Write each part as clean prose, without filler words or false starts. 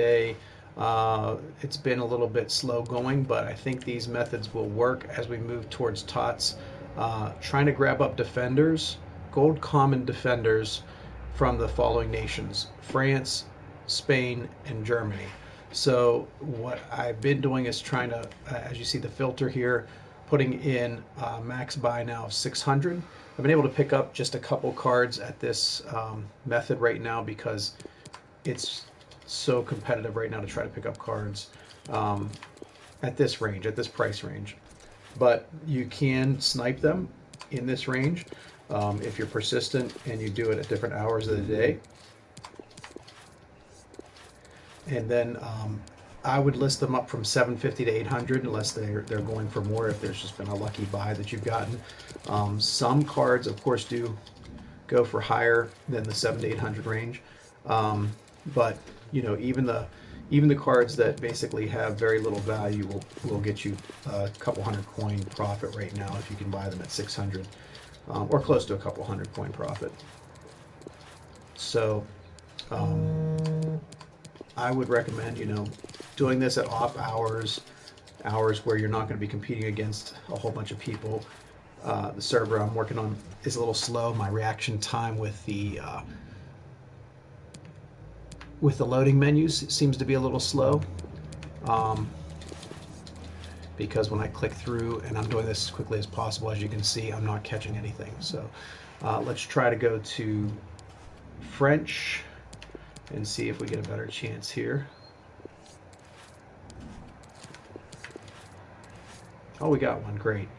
today. It's been a little bit slow going, but I think these methods will work as we move towards TOTS. Trying to grab up defenders, gold common defenders from the following nations: France, Spain, and Germany. So what I've been doing is trying to, as you see the filter here, putting in max buy now of 600. I've been able to pick up just a couple cards at this method right now because it's so competitive right now to try to pick up cards at this range, at this price range. But you can snipe them in this range if you're persistent and you do it at different hours of the day. And then I would list them up from 750 to 800 unless they're going for more, if there's just been a lucky buy that you've gotten. Some cards, of course, do go for higher than the 700 to 800 range. But you know, even the cards that basically have very little value will get you a couple hundred coin profit right now if you can buy them at 600 or close to a couple hundred coin profit. So I would recommend, you know, doing this at off hours where you're not going to be competing against a whole bunch of people. The server I'm working on is a little slow. My reaction time with the loading menus seems to be a little slow because when I click through, and I'm doing this as quickly as possible, as you can see, I'm not catching anything. So let's try to go to French and see if we get a better chance here. Oh, we got one, great.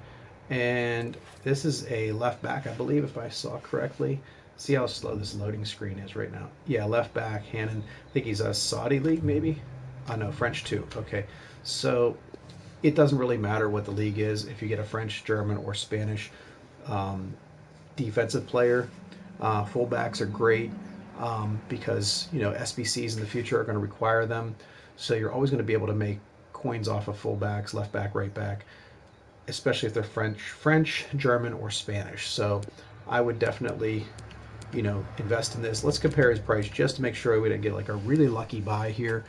And this is a left back, I believe, if I saw correctly. See how slow this loading screen is right now. Yeah, left back, Hannon. I think he's a Saudi league, maybe? Oh, no, French too. Okay, so it doesn't really matter what the league is if you get a French, German, or Spanish defensive player. Fullbacks are great because, you know, SBCs in the future are going to require them. So you're always going to be able to make coins off of fullbacks, left back, right back, especially if they're French, German, or Spanish. So I would definitely, you know, invest in this. Let's compare his price just to make sure we didn't get like a really lucky buy here.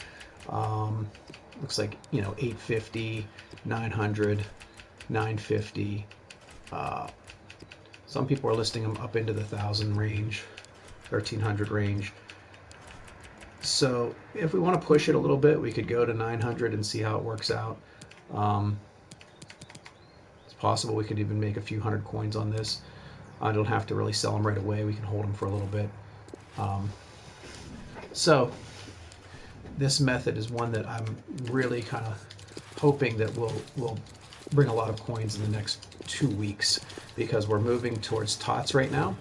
Looks like, you know, 850, 900, 950. Some people are listing them up into the 1,000 range, 1,300 range. So if we want to push it a little bit, we could go to 900 and see how it works out. It's possible we could even make a few hundred coins on this. I don't have to really sell them right away. We can hold them for a little bit. So this method is one that I'm really kind of hoping that will bring a lot of coins in the next 2 weeks because we're moving towards TOTS right now.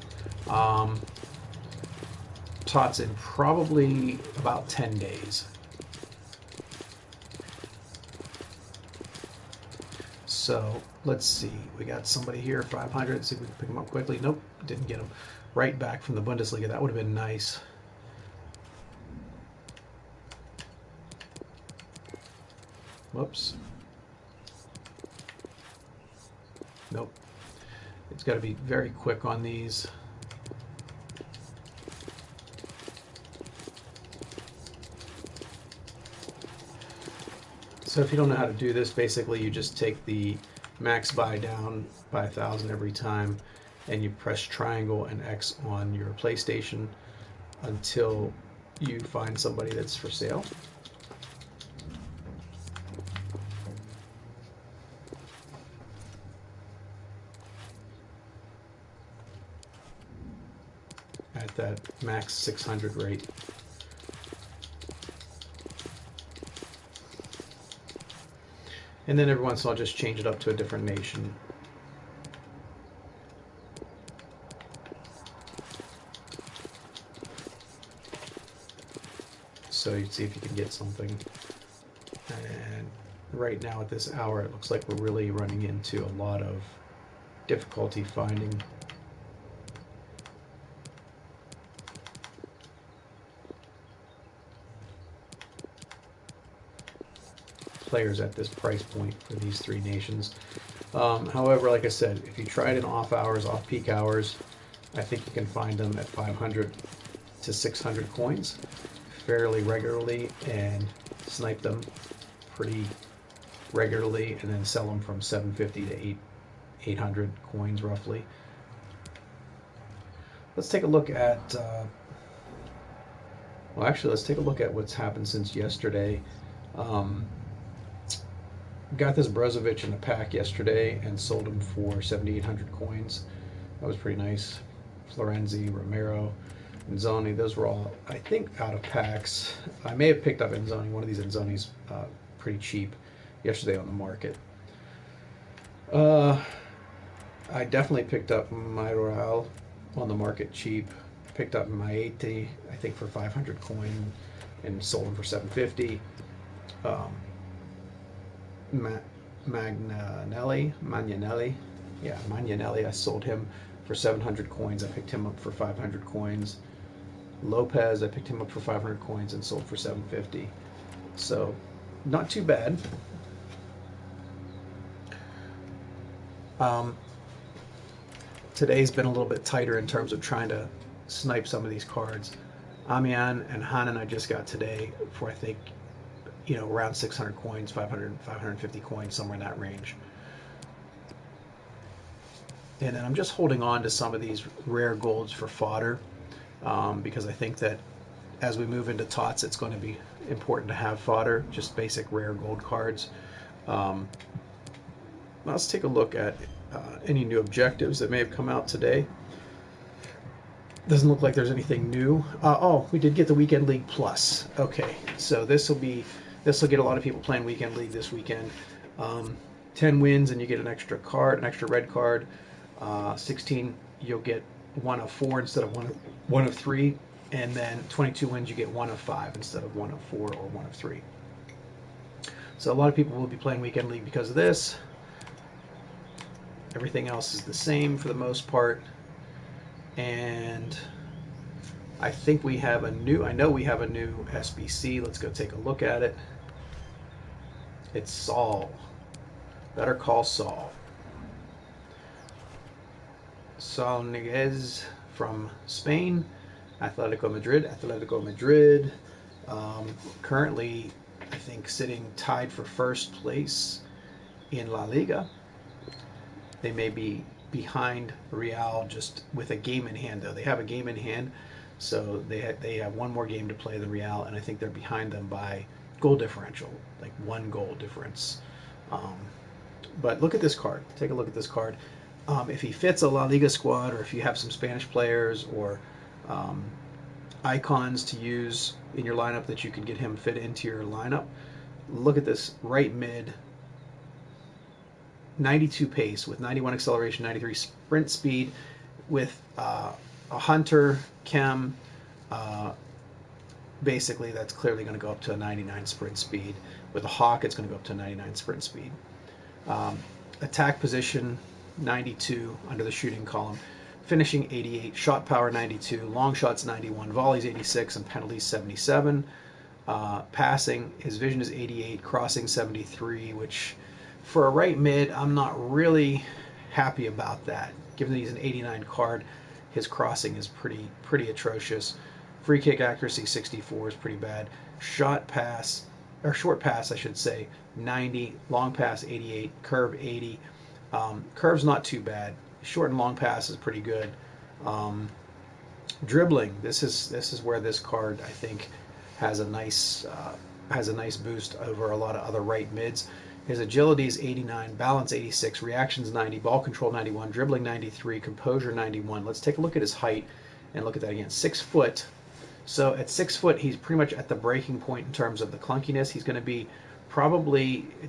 TOTS in probably about 10 days. So let's see, we got somebody here, 500, see if we can pick him up quickly. Nope, didn't get him. Right back from the Bundesliga, that would have been nice. Whoops. Nope. It's got to be very quick on these. So if you don't know how to do this, basically you just take the max buy down by 1,000 every time and you press triangle and X on your PlayStation until you find somebody that's for sale. At that max 600 rate. And then every once in a while, just change it up to a different nation. So you see if you can get something. And right now at this hour, it looks like we're really running into a lot of difficulty finding players at this price point for these three nations. However, like I said, if you try it in off hours, off peak hours, I think you can find them at 500 to 600 coins fairly regularly and snipe them pretty regularly, and then sell them from 750 to 800 coins roughly. Let's take a look at well, actually, let's take a look at what's happened since yesterday. Um, got this Brozovic in a pack yesterday and sold him for 7,800 coins. That was pretty nice. Florenzi, Romero, Inzoni, those were all, I think, out of packs. I may have picked up Inzoni, one of these Inzonis, pretty cheap yesterday on the market. I definitely picked up Mayoral on the market cheap. Picked up Maete, I think, for 500 coin and sold him for 750. Magnanelli, yeah, Magnanelli, I sold him for 700 coins. I picked him up for 500 coins. Lopez, I picked him up for 500 coins and sold for 750. So, not too bad. Today's been a little bit tighter in terms of trying to snipe some of these cards. Amian and Hanan I just got today for, I think, around 600 coins, 500, 550 coins, somewhere in that range. And then I'm just holding on to some of these rare golds for fodder, because I think that as we move into TOTS, it's going to be important to have fodder, just basic rare gold cards. Let's take a look at any new objectives that may have come out today. Doesn't look like there's anything new. Oh, we did get the Weekend League Plus. Okay, so this will get a lot of people playing Weekend League this weekend. 10 wins and you get an extra card, an extra red card. 16, you'll get 1 of 4 instead of one of 3. And then 22 wins, you get 1 of 5 instead of 1 of 4 or 1 of 3. So a lot of people will be playing Weekend League because of this. Everything else is the same for the most part. And I think we have a new, I know we have a new SBC. Let's go take a look at it. It's Saul. Better Call Saul. Saul Niguez from Spain. Atletico Madrid. Currently, I think, sitting tied for first place in La Liga. They may be behind Real just with a game in hand, though. They have a game in hand, so they have one more game to play than Real, and I think they're behind them by goal differential, like 1 goal difference. But look at this card. Take a look at this card. If he fits a La Liga squad, or if you have some Spanish players or icons to use in your lineup that you can get him fit into your lineup, look at this right mid. 92 pace with 91 acceleration, 93 sprint speed, with a hunter chem. Basically, that's clearly going to go up to a 99 sprint speed. With a hawk, it's going to go up to a 99 sprint speed. Attack position 92 under the shooting column. Finishing 88, shot power 92, long shots 91, volleys 86, and penalties 77. Passing, his vision is 88, crossing 73, which for a right mid, I'm not really happy about that. Given that he's an 89 card, his crossing is pretty atrocious. Free kick accuracy 64 is pretty bad. Short pass, I should say, 90. Long pass 88. Curve 80. Curve's not too bad. Short and long pass is pretty good. Dribbling, this is where this card, I think, has a nice boost over a lot of other right mids. His agility is 89, balance 86, reactions 90, ball control 91, dribbling 93, composure 91. Let's take a look at his height and look at that again. 6 foot. So at 6 foot, he's pretty much at the breaking point in terms of the clunkiness. He's going to be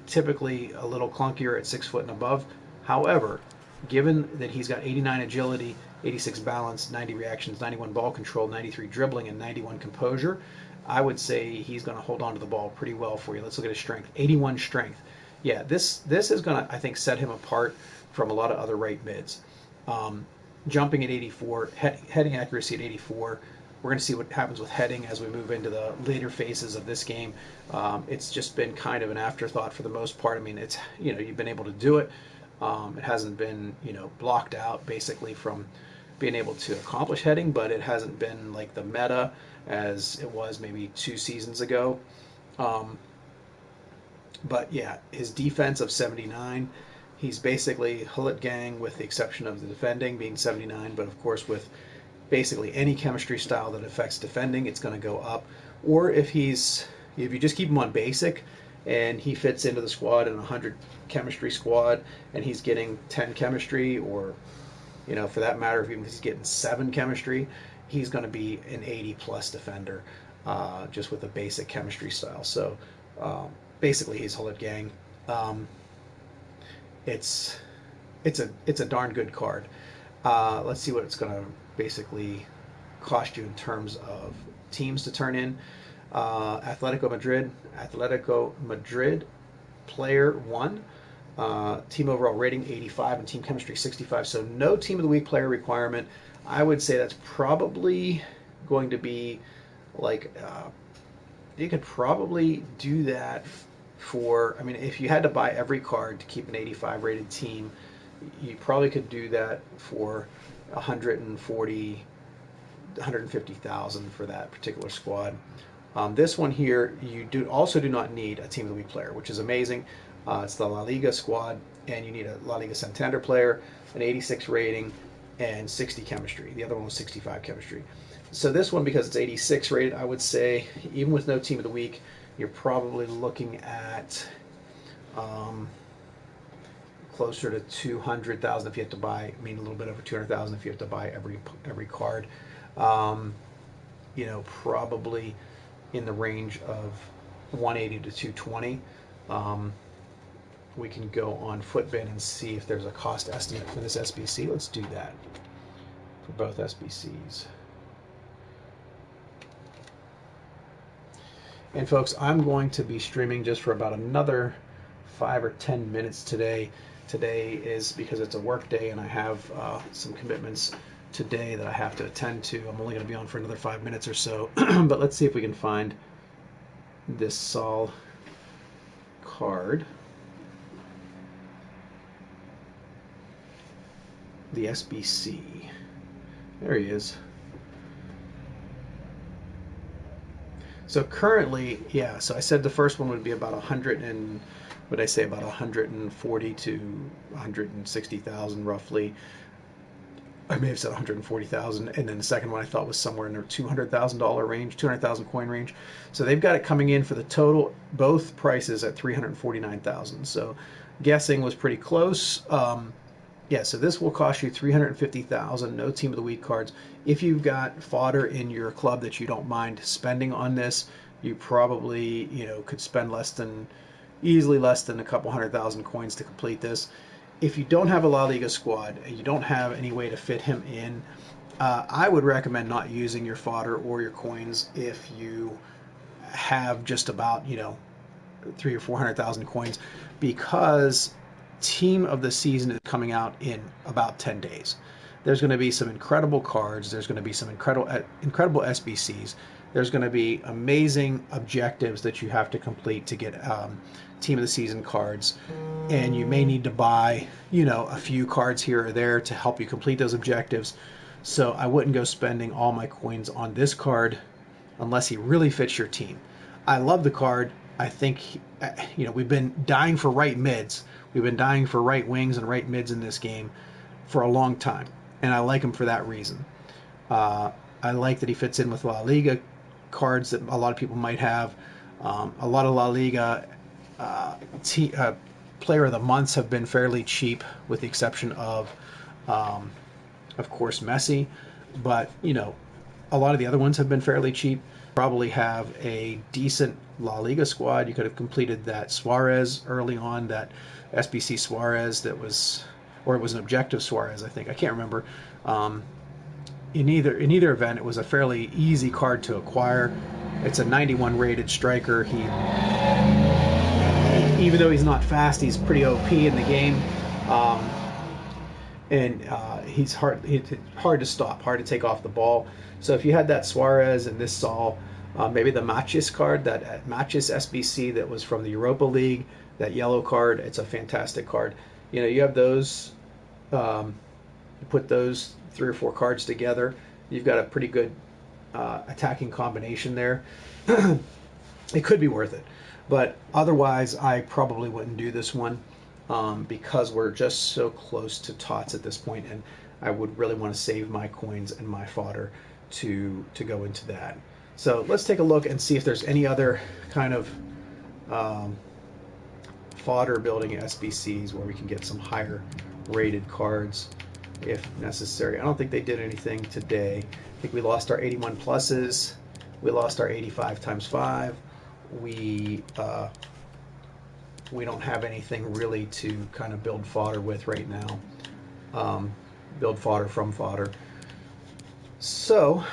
typically a little clunkier at 6 foot and above. However, given that he's got 89 agility, 86 balance, 90 reactions, 91 ball control, 93 dribbling, and 91 composure, I would say he's going to hold on to the ball pretty well for you. Let's look at his strength. 81 strength. Yeah, this is going to, I think, set him apart from a lot of other right mids. Jumping at 84, heading accuracy at 84. We're going to see what happens with heading as we move into the later phases of this game. It's just been kind of an afterthought for the most part. I mean, it's, you've been able to do it. It hasn't been, blocked out basically from being able to accomplish heading, but it hasn't been like the meta as it was maybe 2 seasons ago. Um, but yeah, his defense of 79, he's basically Hullet gang with the exception of the defending being 79, but of course with basically any chemistry style that affects defending, it's going to go up. Or if you just keep him on basic and he fits into the squad in a 100 chemistry squad and he's getting 10 chemistry, or for that matter, if he's getting 7 chemistry, he's going to be an 80 plus defender, just with a basic chemistry style. So basically, he's Hullet gang. Um, it's it's a darn good card. Let's see what it's going to basically cost you in terms of teams to turn in. Atletico Madrid, player 1. Team overall rating 85 and team chemistry 65. So no team of the week player requirement. I would say that's probably going to be like you could probably do that for. I mean, if you had to buy every card to keep an 85 rated team, you probably could do that for 140, 150,000 for that particular squad. This one here, you also do not need a team of the week player, which is amazing. It's the La Liga squad, and you need a La Liga Santander player, an 86 rating, and 60 chemistry. The other one was 65 chemistry. So this one, because it's 86 rated, I would say, even with no team of the week, you're probably looking at closer to 200,000 if you have to buy. I mean, a little bit over 200,000 if you have to buy every card. Probably in the range of 180 to 220. We can go on Footbin and see if there's a cost estimate for this SBC. Let's do that for both SBCs. And folks, I'm going to be streaming just for about another 5 or 10 minutes today. Today is because it's a work day and I have some commitments today that I have to attend to. I'm only going to be on for another 5 minutes or so. But let's see if we can find this Sol card. The SBC. There he is. So currently, yeah, so I said the first one would be about 100 and, would I say about 140 to 160,000 roughly. I may have said 140,000, and then the second one I thought was somewhere in the $200,000 range, 200,000 coin range. So they've got it coming in for the total, both prices at 349,000. So guessing was pretty close. Yeah, so this will cost you 350,000. No team of the week cards. If you've got fodder in your club that you don't mind spending on this, you probably could spend easily less than a couple 100,000 coins to complete this. If you don't have a La Liga squad and you don't have any way to fit him in, I would recommend not using your fodder or your coins if you have just about 300,000 or 400,000 coins, because team of the season is coming out in about 10 days. There's going to be some incredible cards. There's going to be some incredible SBCs. There's going to be amazing objectives that you have to complete to get team of the season cards, and you may need to buy a few cards here or there to help you complete those objectives. So I wouldn't go spending all my coins on this card unless he really fits your team. I love the card. I think we've been dying for right mids. We've been dying for right wings and right mids in this game for a long time, and I like him for that reason. I like that he fits in with La Liga cards that a lot of people might have. A lot of La Liga player of the months have been fairly cheap, with the exception of course, Messi. But a lot of the other ones have been fairly cheap. Probably have a decent La Liga squad. You could have completed that Suarez early on, that SBC Suarez that was, or it was an objective Suarez, I think. I can't remember. In either event, it was a fairly easy card to acquire. It's a 91 rated striker. He, even though he's not fast, he's pretty OP in the game. He's hard to stop, hard to take off the ball. So if you had that Suarez and this Sol, maybe the Matches card, that Matches SBC that was from the Europa League, that yellow card, it's a fantastic card. You have those, you put those 3 or 4 cards together, you've got a pretty good attacking combination there, it could be worth it. But otherwise, I probably wouldn't do this one because we're just so close to TOTS at this point, and I would really want to save my coins and my fodder to go into that. So let's take a look and see if there's any other kind of um, fodder building SBCs where we can get some higher rated cards if necessary. I don't think they did anything today. I think we lost our 81 pluses. We lost our 85 times 5. We don't have anything really to kind of build fodder with right now. Build fodder from fodder. So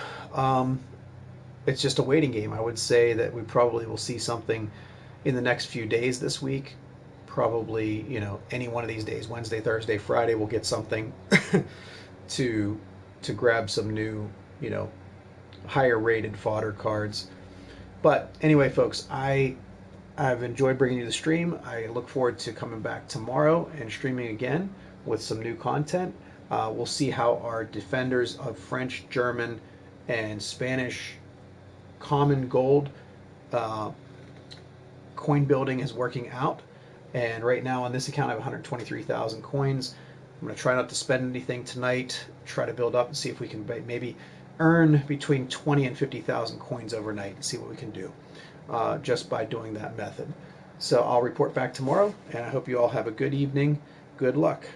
it's just a waiting game. I would say that we probably will see something in the next few days this week. Probably, you know, any one of these days, Wednesday, Thursday, Friday, we'll get something to grab some new, you know, higher rated fodder cards. But anyway, folks, I've enjoyed bringing you the stream. I look forward to coming back tomorrow and streaming again with some new content. We'll see how our defenders of French, German, and Spanish common gold coin building is working out. And right now on this account I have 123,000 coins. I'm going to try not to spend anything tonight, try to build up and see if we can maybe earn between 20 and 50,000 coins overnight and see what we can do just by doing that method. So I'll report back tomorrow, and I hope you all have a good evening. Good luck.